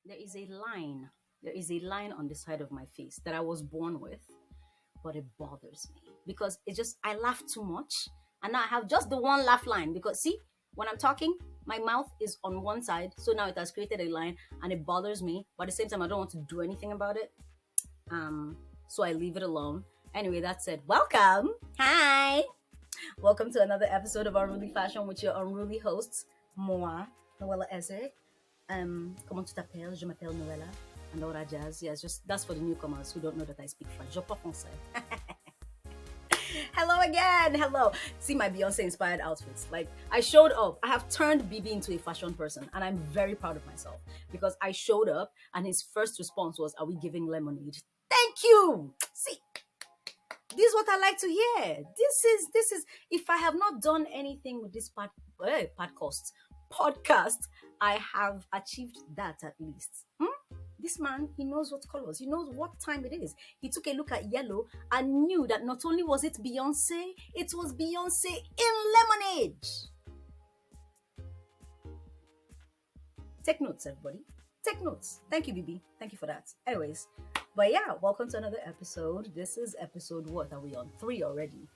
there is a line. There is a line on the side of my face that I was born with, but it bothers me because it just I laugh too much, and now I have just the one laugh line. Because see, when I'm talking, my mouth is on one side, so now it has created a line, and it bothers me. But at the same time, I don't want to do anything about it. Um, so I leave it alone. Anyway, that said, welcome. Hi. Welcome to another episode of Unruly Fashion with your unruly hosts, moi, Noella Eze. Comment tu t'appelles? Je m'appelle Noella. And all that jazz. Yes, just that's for the newcomers who don't know that I speak French. Je parle français. Hello again. Hello. See my Beyonce inspired outfits. Like I showed up. I have turned BB into a fashion person, and I'm very proud of myself because I showed up, and his first response was, "Are we giving lemonade?" Thank you. See, this is what I like to hear. This is. If I have not done anything with this podcast, I have achieved that at least. This man, he knows what colors, he knows what time it is. He took a look at yellow and knew that not only was it Beyonce, it was Beyonce in lemonade. Take notes, everybody. Take notes. Thank you, BB. Thank you for that. Anyways, but yeah, welcome to another episode. This is episode, what are we on? 3 already.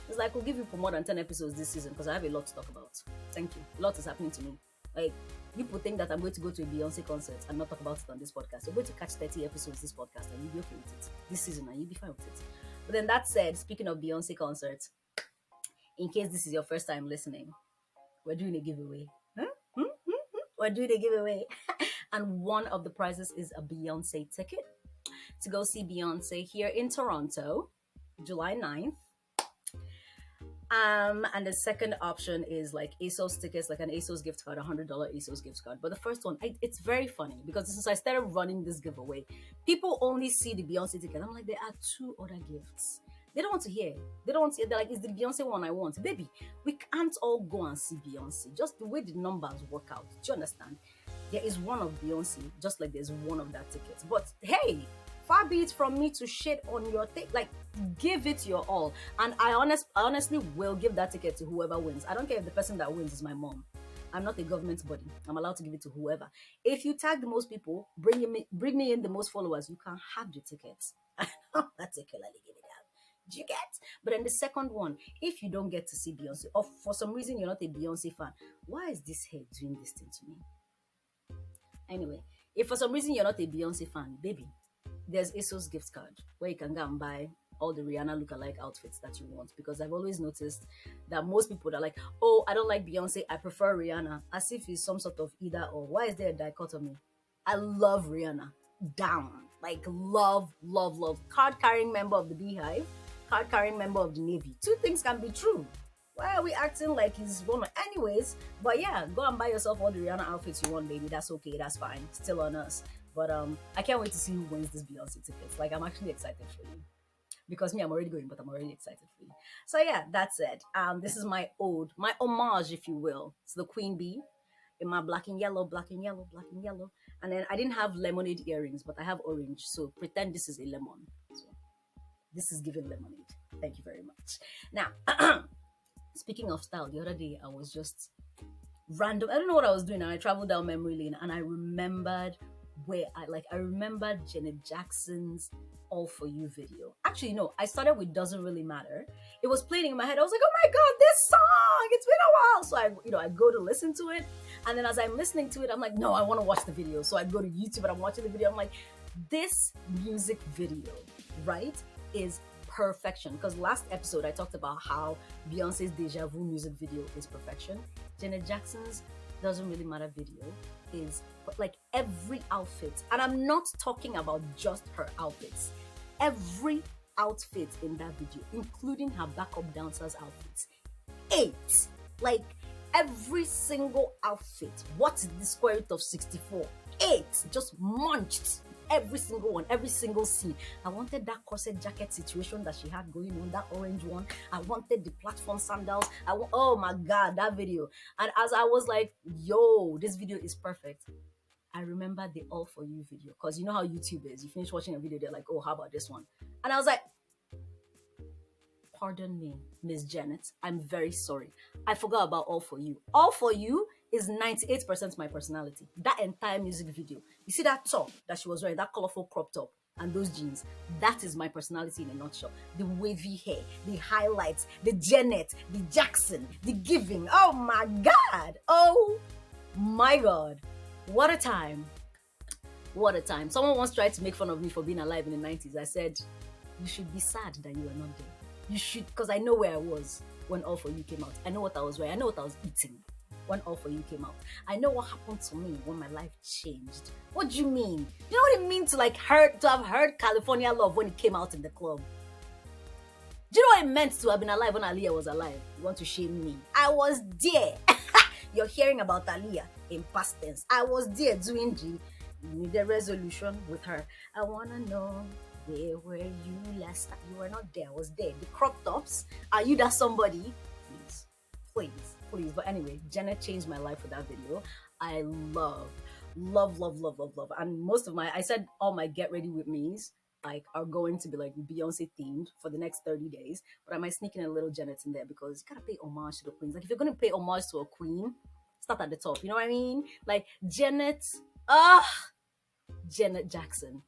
It's like we'll give you for more than 10 episodes this season because I have a lot to talk about. Thank you. A lot is happening to me. Like, people think that I'm going to go to a Beyonce concert and not talk about it on this podcast. You're going to catch 30 episodes this podcast and you'll be okay with it this season and you'll be fine with it. But then that said, speaking of Beyonce concerts, in case this is your first time listening, we're doing a giveaway. We're doing a giveaway. And one of the prizes is a Beyonce ticket to go see Beyonce here in Toronto, July 9th. And the second option is like ASOS tickets, like an ASOS gift card, $100 ASOS gift card. But the first one, it's very funny because since I started running this giveaway, people only see the Beyonce ticket. I'm like, there are 2 other gifts. They don't want to hear. They don't want to hear. They're like, it's the Beyonce one I want. Baby, we can't all go and see Beyonce. Just the way the numbers work out. Do you understand? There is one of Beyonce, just like there's one of that ticket. But hey, far be it from me to shit on your thing. Like, give it your all. And I honestly will give that ticket to whoever wins. I don't care if the person that wins is my mom. I'm not a government body. I'm allowed to give it to whoever. If you tag the most people, bring me in the most followers, you can have the tickets. I don't particularly give it out. Do you get? But then the second one, if you don't get to see Beyonce, or for some reason you're not a Beyonce fan, why is this head doing this thing to me? Anyway, if for some reason you're not a Beyonce fan, baby, there's ASOS gift card where you can go and buy all the Rihanna lookalike outfits that you want. Because I've always noticed that most people are like, oh, I don't like Beyonce, I prefer Rihanna, as if it's some sort of either or. Why is there a dichotomy? I love Rihanna. Down. Like, love, love, love. Card carrying member of the Beehive, card carrying member of the Navy. 2 things can be true. Why are we acting like he's one? Anyways, but yeah, go and buy yourself all the Rihanna outfits you want, baby. That's okay. That's fine. Still on us. But I can't wait to see who wins this Beyonce tickets. Like, I'm actually excited for you. Because me, I'm already going, but I'm already excited for you. So yeah, that's it. This is my ode, my homage, if you will, to the Queen Bee in my black and yellow, black and yellow, black and yellow. And then I didn't have lemonade earrings, but I have orange. So pretend this is a lemon. So this is giving lemonade. Thank you very much. Now, speaking of style, the other day I was just random. I don't know what I was doing, and I traveled down memory lane, and I remembered I remembered Janet Jackson's All For You video. Actually, no, I started with Doesn't Really Matter. It was playing in my head. I was like, oh my God, this song, it's been a while. So I go to listen to it. And then as I'm listening to it, I'm like, no, I want to watch the video. So I go to YouTube and I'm watching the video. I'm like, this music video, right, is perfection. Because last episode I talked about how Beyonce's Deja Vu music video is perfection. Janet Jackson's Doesn't Really Matter video is like every outfit, and I'm not talking about just her outfits, every outfit in that video, including her backup dancers outfits, 8, like every single outfit. What is the square root of 64? 8, just munched every single one, every single scene. I wanted that corset jacket situation that she had going on, that orange one. I wanted the platform sandals. Oh my God, that video. And as I was like, yo, this video is perfect, I remember the All For You video. Because you know how YouTube is. You finish watching a video, they're like, oh, how about this one? And I was like, pardon me, Miss Janet. I'm very sorry. I forgot about All For You. All For You is 98% my personality. That entire music video. You see that top that she was wearing, that colorful crop top and those jeans, that is my personality in a nutshell. The wavy hair, the highlights, the Janet, the Jackson, the giving. Oh my God. Oh my God. What a time. What a time. Someone once tried to make fun of me for being alive in the 90s. I said, you should be sad that you were not there. You should, because I know where I was when All For You came out. I know what I was wearing. I know what I was eating when All For You came out. I know what happened to me when my life changed. What do you mean? You know what it means to have heard California Love when it came out in the club? Do you know what it meant to have been alive when Aaliyah was alive? You want to shame me? I was there. You're hearing about Aaliyah in past tense. I was there doing the resolution with her. I wanna know, where were you last time? You were not there. I was there. The crop tops. Are you that somebody? Please, please, please. But anyway, Janet changed my life with that video. I love. And most of I said all my get ready with me's are going to be like Beyonce themed for the next 30 days. But I might sneak in a little Janet in there because you gotta pay homage to the queens. Like if you're gonna pay homage to a queen, start at the top. You know what I mean? Like Janet. Janet Jackson.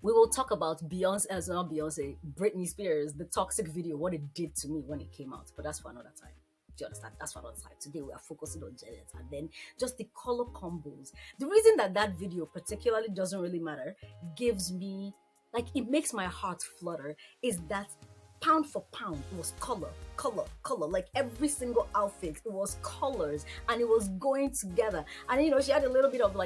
We will talk about Beyonce, as not Beyonce, Britney Spears, the toxic video, what it did to me when it came out. But that's for another time. Do you understand? That's for another time. Today we are focusing on Janet and then just the color combos. The reason that video particularly doesn't really matter, gives me, like, it makes my heart flutter, is that pound for pound, it was color. Like every single outfit, it was colors and it was going together. And she had a little bit of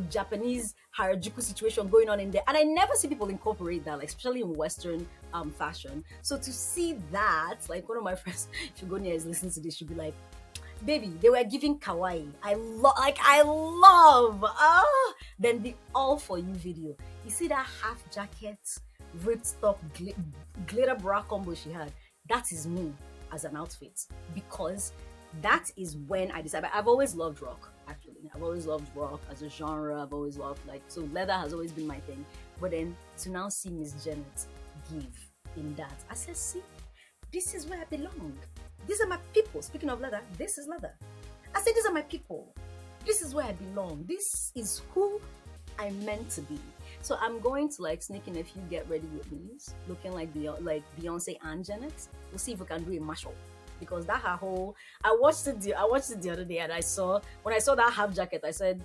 Japanese Harajuku situation going on in there. And I never see people incorporate that, like especially in Western fashion. So to see that, like one of my friends, if you go near is listening to this, she'll be like, baby, they were giving kawaii. I love. Then the All For You video. You see that half jacket, ripped top, glitter bra combo she had? That is me as an outfit, because that is when I decided. I've always loved rock, actually. I've always loved rock as a genre. I've always loved, so leather has always been my thing. But then to now see Miss Janet give in that, I said, see, this is where I belong. These are my people. Speaking of leather, this is leather. I said, these are my people. This is where I belong. This is who I'm meant to be. So I'm going to sneak in a few get ready with me's, looking like Beyonce and Janet. We'll see if we can do a mashup, because that her whole. I watched it the other day, and when I saw that half jacket, I said,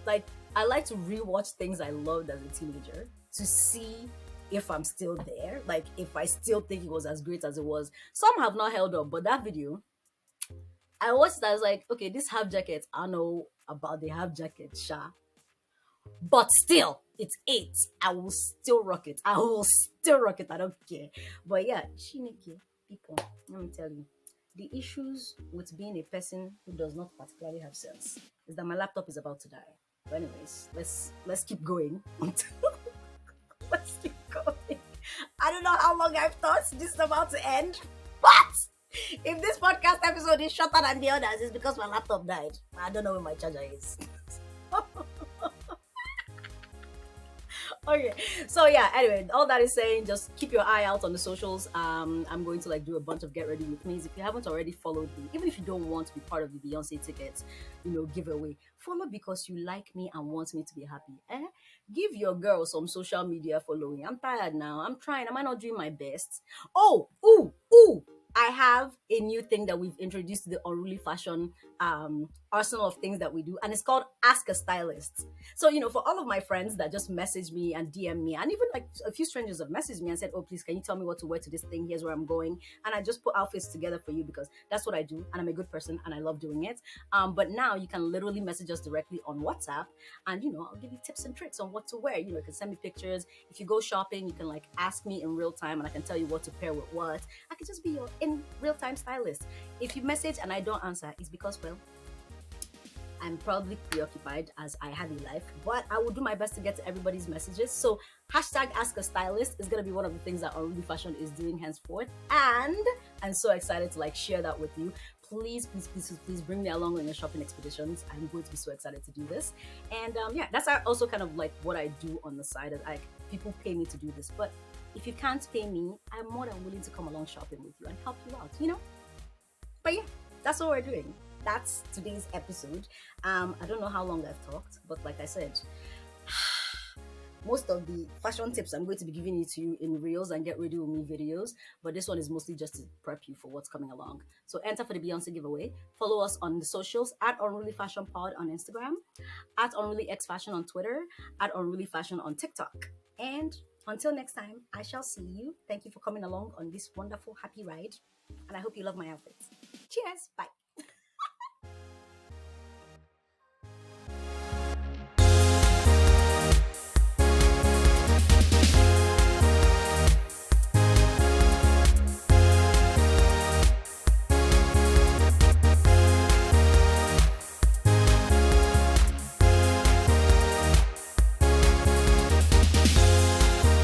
I like to rewatch things I loved as a teenager to see if I'm still there, like if I still think it was as great as it was. Some have not held up, but that video, I watched it. I was like, okay, this half jacket, I know about the half jacket, Sha. But still, it's 8. I will still rock it. I don't care. But yeah, Chineke, people, let me tell you, the issues with being a person who does not particularly have sense is that my laptop is about to die. But anyways, let's keep going. Let's keep going. I don't know how long I've thought this is about to end, but if this podcast episode is shorter than the others, it's because my laptop died. I don't know where my charger is. Okay, so yeah, anyway, all that is saying, just keep your eye out on the socials. I'm going to do a bunch of get ready with me's. If you haven't already followed me, even if you don't want to be part of the Beyonce tickets giveaway, follow because you like me and want me to be happy. Give your girl some social media following. I'm tired now. I'm trying. Am I not doing my best? I have a new thing that we've introduced to the Unruly Fashion arsenal of things that we do, and it's called Ask a Stylist. So, for all of my friends that just message me and DM me, and even a few strangers have messaged me and said, oh, please, can you tell me what to wear to this thing? Here's where I'm going. And I just put outfits together for you because that's what I do, and I'm a good person, and I love doing it. But now you can literally message us directly on WhatsApp, and, I'll give you tips and tricks on what to wear. You can send me pictures. If you go shopping, you can, ask me in real time, and I can tell you what to pair with what. I can just be your in real-time stylist. If you message and I don't answer, it's because, well, I'm probably preoccupied as I have a life, but I will do my best to get to everybody's messages. So hashtag Ask a Stylist is going to be one of the things that Unruly Fashion is doing henceforth. And I'm so excited to share that with you. Please bring me along on your shopping expeditions. I'm going to be so excited to do this. And yeah, that's also kind of what I do on the side. People pay me to do this, but if you can't pay me, I'm more than willing to come along shopping with you and help you out, But yeah, that's what we're doing. that's today's episode. I don't know how long I've talked, but like I said, most of the fashion tips I'm going to be giving it to you in reels and get ready with me videos, but this one is mostly just to prep you for what's coming along. So enter for the Beyonce giveaway. Follow us on the socials at Unruly Fashion Pod on Instagram, at Unruly X Fashion on Twitter, at Unruly Fashion on TikTok. And until next time, I shall see you. Thank you for coming along on this wonderful, happy ride. And I hope you love my outfits. Cheers. Bye.